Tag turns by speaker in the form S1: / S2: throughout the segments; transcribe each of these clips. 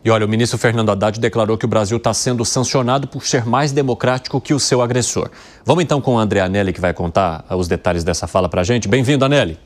S1: E olha, o ministro Fernando Haddad declarou que o Brasil está sendo sancionado por ser mais democrático que o seu agressor. Vamos então com o André Anelli, que vai contar os detalhes dessa fala para a gente. Bem-vindo, Anelli.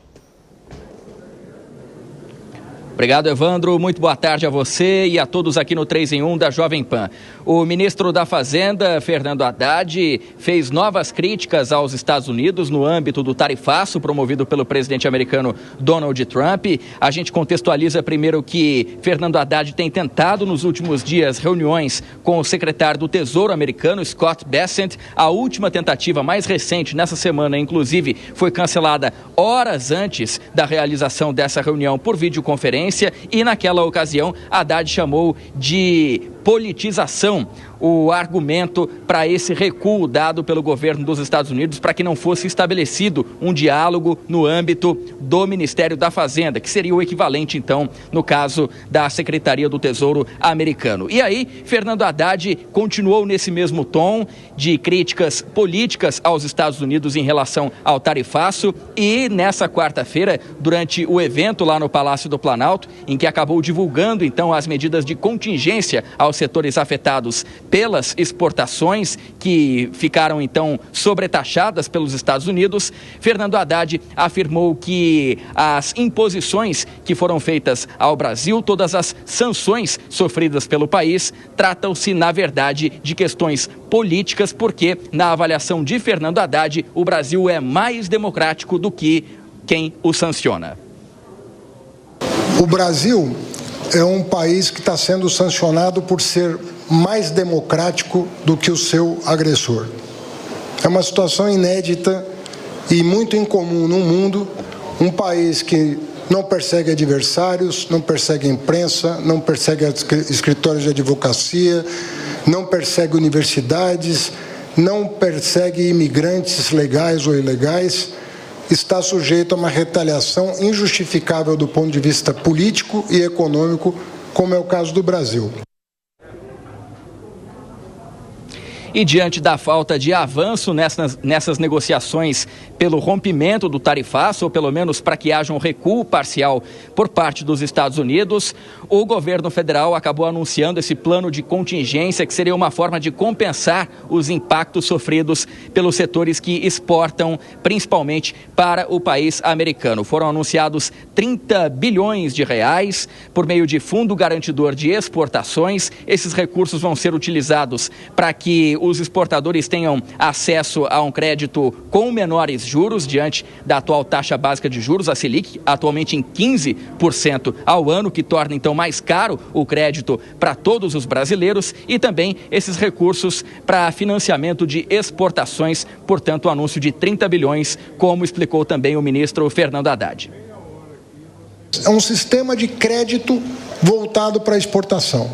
S2: Obrigado, Evandro. Muito boa tarde a você e a todos aqui no 3 em 1 da Jovem Pan. O ministro da Fazenda, Fernando Haddad, fez novas críticas aos Estados Unidos no âmbito do tarifaço promovido pelo presidente americano Donald Trump. A gente contextualiza primeiro que Fernando Haddad tem tentado nos últimos dias reuniões com o secretário do Tesouro americano, Scott Bessent. A última tentativa mais recente, nessa semana, inclusive, foi cancelada horas antes da realização dessa reunião por videoconferência. E naquela ocasião, Haddad chamou de politização o argumento para esse recuo dado pelo governo dos Estados Unidos para que não fosse estabelecido um diálogo no âmbito do Ministério da Fazenda, que seria o equivalente, então, no caso da Secretaria do Tesouro americano. E aí, Fernando Haddad continuou nesse mesmo tom de críticas políticas aos Estados Unidos em relação ao tarifaço e nessa quarta-feira, durante o evento lá no Palácio do Planalto, em que acabou divulgando, então, as medidas de contingência aos setores afetados pelas exportações que ficaram, então, sobretaxadas pelos Estados Unidos, Fernando Haddad afirmou que as imposições que foram feitas ao Brasil, todas as sanções sofridas pelo país, tratam-se, na verdade, de questões políticas, porque, na avaliação de Fernando Haddad, o Brasil é mais democrático do que quem o sanciona.
S3: O Brasil é um país que está sendo sancionado por ser mais democrático do que o seu agressor. É uma situação inédita e muito incomum no mundo, um país que não persegue adversários, não persegue imprensa, não persegue escritórios de advocacia, não persegue universidades, não persegue imigrantes legais ou ilegais, está sujeito a uma retaliação injustificável do ponto de vista político e econômico, como é o caso do Brasil.
S2: E diante da falta de avanço nessas negociações pelo rompimento do tarifaço, ou pelo menos para que haja um recuo parcial por parte dos Estados Unidos, o governo federal acabou anunciando esse plano de contingência, que seria uma forma de compensar os impactos sofridos pelos setores que exportam, principalmente para o país americano. Foram anunciados 30 bilhões de reais por meio de Fundo Garantidor de Exportações. Esses recursos vão ser utilizados para que os exportadores tenham acesso a um crédito com menores juros diante da atual taxa básica de juros, a Selic, atualmente em 15% ao ano, que torna então mais caro o crédito para todos os brasileiros, e também esses recursos para financiamento de exportações, portanto o anúncio de 30 bilhões, como explicou também o ministro Fernando Haddad.
S3: É um sistema de crédito voltado para a exportação.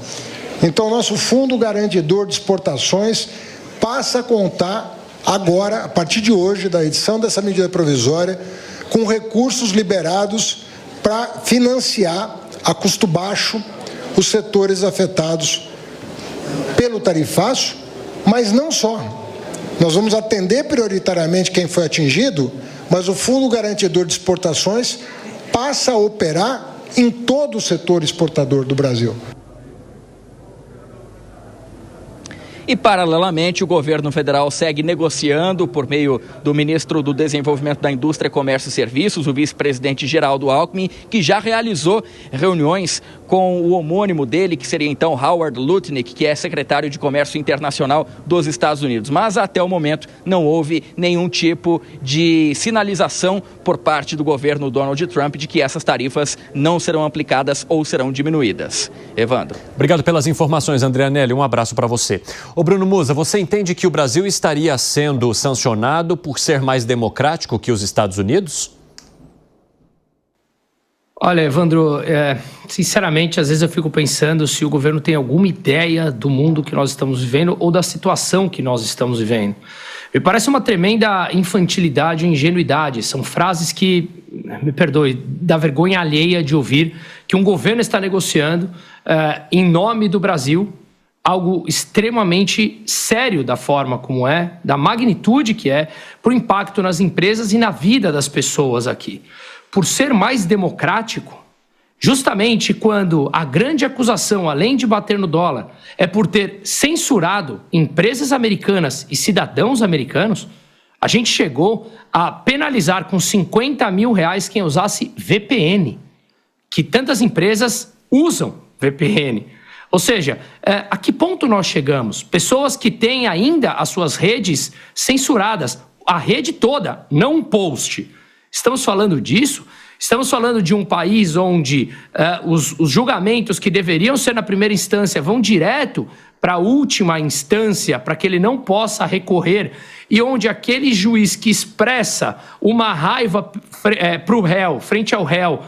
S3: Então, nosso Fundo Garantidor de Exportações passa a contar agora, a partir de hoje, da edição dessa medida provisória, com recursos liberados para financiar a custo baixo os setores afetados pelo tarifaço, mas não só. Nós vamos atender prioritariamente quem foi atingido, mas o Fundo Garantidor de Exportações passa a operar em todo o setor exportador do Brasil.
S2: E, paralelamente, o governo federal segue negociando por meio do ministro do Desenvolvimento da Indústria, Comércio e Serviços, o vice-presidente Geraldo Alckmin, que já realizou reuniões com o homônimo dele, que seria então Howard Lutnick, que é secretário de Comércio Internacional dos Estados Unidos. Mas, até o momento, não houve nenhum tipo de sinalização por parte do governo Donald Trump de que essas tarifas não serão aplicadas ou serão diminuídas. Evandro.
S1: Obrigado pelas informações, André Anelli. Um abraço para você. Ô Bruno Musa, você entende que o Brasil estaria sendo sancionado por ser mais democrático que os Estados Unidos?
S4: Olha, Evandro, sinceramente, às vezes eu fico pensando se o governo tem alguma ideia do mundo que nós estamos vivendo ou da situação que nós estamos vivendo. Me parece uma tremenda infantilidade e ingenuidade. São frases que, me perdoe, dá vergonha alheia de ouvir que um governo está negociando em nome do Brasil algo extremamente sério da forma como é, da magnitude que é, para o impacto nas empresas e na vida das pessoas aqui. Por ser mais democrático, Justamente quando a grande acusação, além de bater no dólar, é por ter censurado empresas americanas e cidadãos americanos, a gente chegou a penalizar com R$50 mil quem usasse VPN, que tantas empresas usam VPN. Ou seja, a que ponto nós chegamos? Pessoas que têm ainda as suas redes censuradas, a rede toda, não um post. Estamos falando disso? Estamos falando de um país onde os julgamentos que deveriam ser na primeira instância vão direto para a última instância, para que ele não possa recorrer, e onde aquele juiz que expressa uma raiva para o réu, frente ao réu,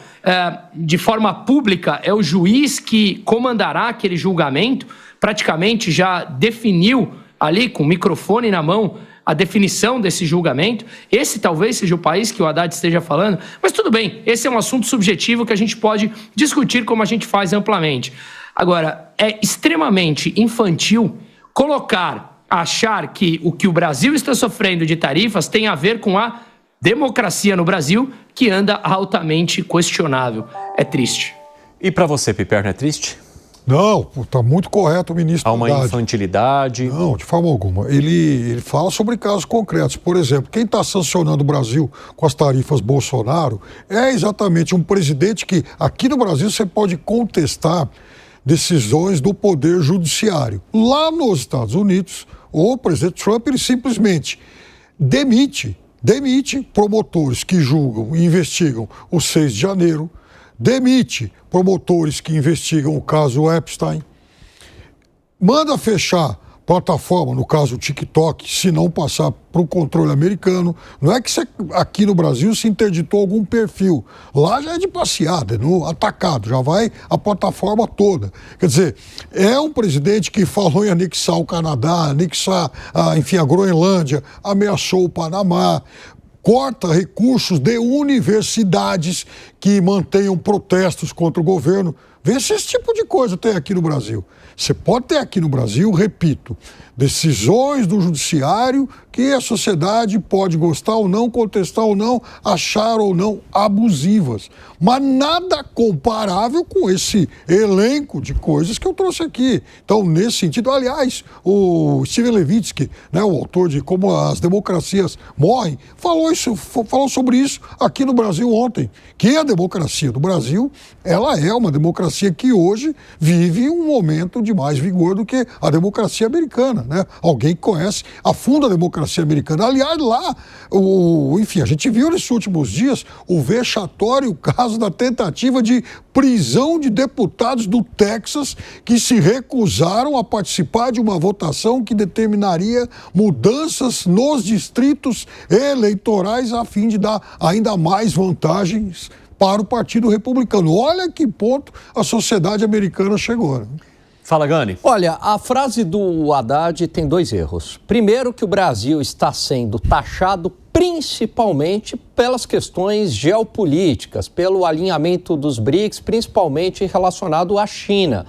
S4: de forma pública, é o juiz que comandará aquele julgamento, praticamente já definiu ali com o microfone na mão a definição desse julgamento. Esse talvez seja o país que o Haddad esteja falando, mas tudo bem, esse é um assunto subjetivo que a gente pode discutir como a gente faz amplamente. Agora, é extremamente infantil achar que o Brasil está sofrendo de tarifas tem a ver com a democracia no Brasil, que anda altamente questionável. É triste.
S1: E para você, Piperno, é triste?
S5: Não, está muito correto o ministro
S1: Haddad. Há uma infantilidade?
S5: Não, de forma alguma. Ele fala sobre casos concretos. Por exemplo, quem está sancionando o Brasil com as tarifas Bolsonaro é exatamente um presidente que, aqui no Brasil, você pode contestar decisões do Poder Judiciário. Lá nos Estados Unidos, o presidente Trump, ele simplesmente demite promotores que julgam e investigam o 6 de janeiro, demite promotores que investigam o caso Epstein, manda fechar plataforma, no caso o TikTok, se não passar para o controle americano. Não é que aqui no Brasil se interditou algum perfil. Lá já é de passeada, é no atacado, já vai a plataforma toda. Quer dizer, é um presidente que falou em anexar o Canadá, anexar, a Groenlândia, ameaçou o Panamá, corta recursos de universidades que mantenham protestos contra o governo. Vê se esse tipo de coisa tem aqui no Brasil. Você pode ter aqui no Brasil, repito, decisões do judiciário que a sociedade pode gostar ou não, contestar ou não, achar ou não abusivas. Mas nada comparável com esse elenco de coisas que eu trouxe aqui. Então, nesse sentido, aliás, o Steven Levitsky, né, o autor de Como as Democracias Morrem, falou sobre isso aqui no Brasil ontem, que a democracia do Brasil, ela é uma democracia que hoje vive um momento de mais vigor do que a democracia americana, né? Alguém que conhece a fundo a democracia americana. Aliás, lá, a gente viu nesses últimos dias o vexatório caso da tentativa de prisão de deputados do Texas que se recusaram a participar de uma votação que determinaria mudanças nos distritos eleitorais a fim de dar ainda mais vantagens para o Partido Republicano. Olha que ponto a sociedade americana chegou, né?
S1: Fala, Gani.
S6: Olha, a frase do Haddad tem dois erros. Primeiro, que o Brasil está sendo taxado principalmente pelas questões geopolíticas, pelo alinhamento dos BRICS, principalmente relacionado à China.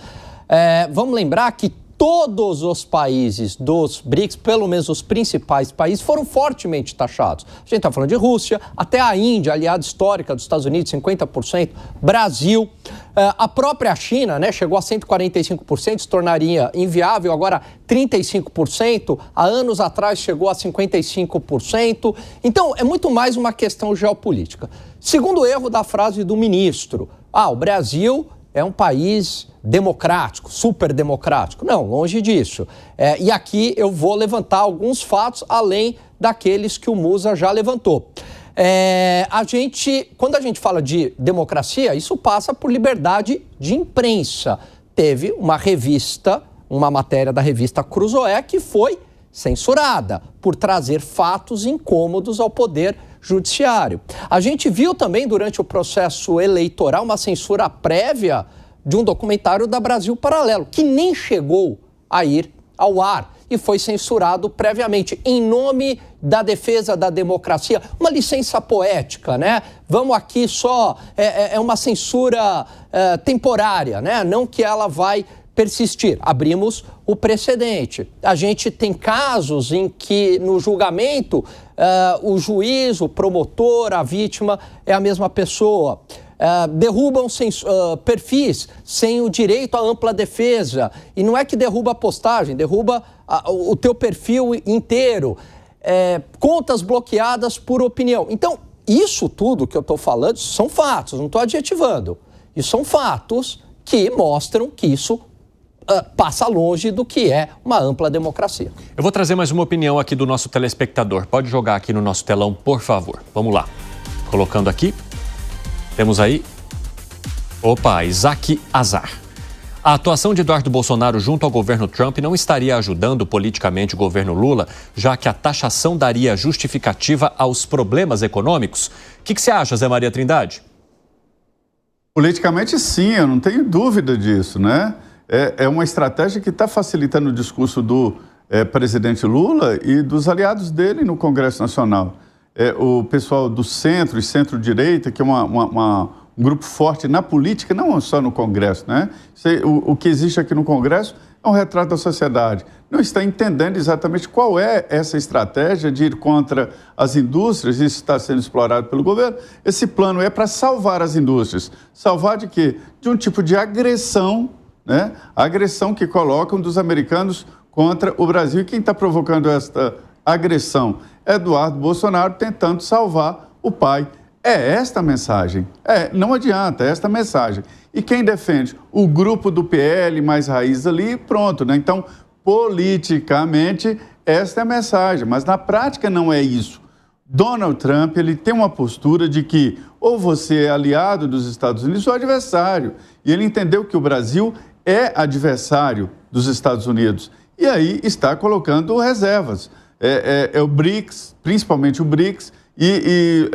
S6: Vamos lembrar que todos os países dos BRICS, pelo menos os principais países, foram fortemente taxados. A gente está falando de Rússia, até a Índia, aliada histórica dos Estados Unidos, 50%, Brasil, a própria China, né, chegou a 145%, se tornaria inviável, agora 35%, há anos atrás chegou a 55%. Então, é muito mais uma questão geopolítica. Segundo erro da frase do ministro, o Brasil é um país democrático, super democrático. Não, longe disso. E aqui eu vou levantar alguns fatos além daqueles que o Mussa já levantou. Quando a gente fala de democracia, isso passa por liberdade de imprensa. Teve uma matéria da revista Cruzoé que foi censurada por trazer fatos incômodos ao Poder Judiciário. A gente viu também durante o processo eleitoral uma censura prévia de um documentário da Brasil Paralelo, que nem chegou a ir ao ar e foi censurado previamente em nome da defesa da democracia. Uma licença poética, né? Vamos aqui só... É uma censura temporária, né? Não que ela vai persistir. Abrimos o precedente. A gente tem casos em que, no julgamento, o juiz, o promotor, a vítima é a mesma pessoa. derrubam perfis sem o direito à ampla defesa. E não é que derruba a postagem, derruba o teu perfil inteiro. Contas bloqueadas por opinião. Então, isso tudo que eu estou falando são fatos, não estou adjetivando. E são fatos que mostram que isso passa longe do que é uma ampla democracia.
S1: Eu vou trazer mais uma opinião aqui do nosso telespectador. Pode jogar aqui no nosso telão, por favor. Vamos lá. Colocando aqui. Temos aí. Opa, Isaac Azar. A atuação de Eduardo Bolsonaro junto ao governo Trump não estaria ajudando politicamente o governo Lula, já que a taxação daria justificativa aos problemas econômicos? O que você acha, Zé Maria Trindade?
S7: Politicamente, sim, eu não tenho dúvida disso, né? É uma estratégia que está facilitando o discurso do presidente Lula e dos aliados dele no Congresso Nacional. O pessoal do centro e centro-direita, que é um grupo forte na política, não só no Congresso, né? O que existe aqui no Congresso é um retrato da sociedade. Não está entendendo exatamente qual é essa estratégia de ir contra as indústrias, isso está sendo explorado pelo governo. Esse plano é para salvar as indústrias. Salvar de quê? De um tipo de agressão, né? A agressão que colocam dos americanos contra o Brasil. E quem está provocando esta agressão? Eduardo Bolsonaro tentando salvar o pai. É esta a mensagem. Não adianta, é esta a mensagem. E quem defende? O grupo do PL mais raiz ali, pronto, né? Então, politicamente, esta é a mensagem. Mas na prática não é isso. Donald Trump, ele tem uma postura de que ou você é aliado dos Estados Unidos ou adversário. E ele entendeu que o Brasil é adversário dos Estados Unidos. E aí está colocando reservas. O BRICS, principalmente o BRICS, e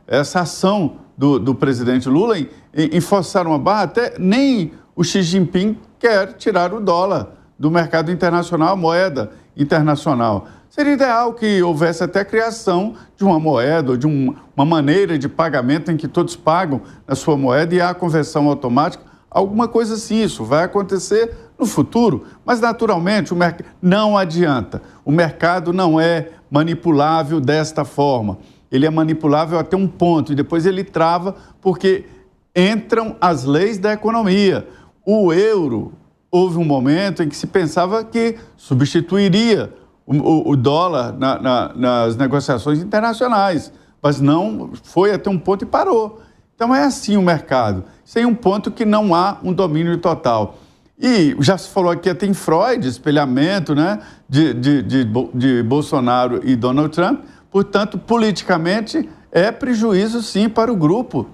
S7: essa ação do presidente Lula em forçar uma barra, até nem o Xi Jinping quer tirar o dólar do mercado internacional, a moeda internacional. Seria ideal que houvesse até a criação de uma moeda ou de uma maneira de pagamento em que todos pagam na sua moeda e há a conversão automática, alguma coisa assim. Isso vai acontecer no futuro, mas naturalmente não adianta. O mercado não é manipulável desta forma. Ele é manipulável até um ponto e depois ele trava porque entram as leis da economia. O euro, houve um momento em que se pensava que substituiria o dólar nas negociações internacionais, mas não foi até um ponto e parou. Então é assim o mercado, sem um ponto que não há um domínio total. E já se falou aqui até em Freud, espelhamento, né, de Bolsonaro e Donald Trump. Portanto, politicamente, é prejuízo sim para o grupo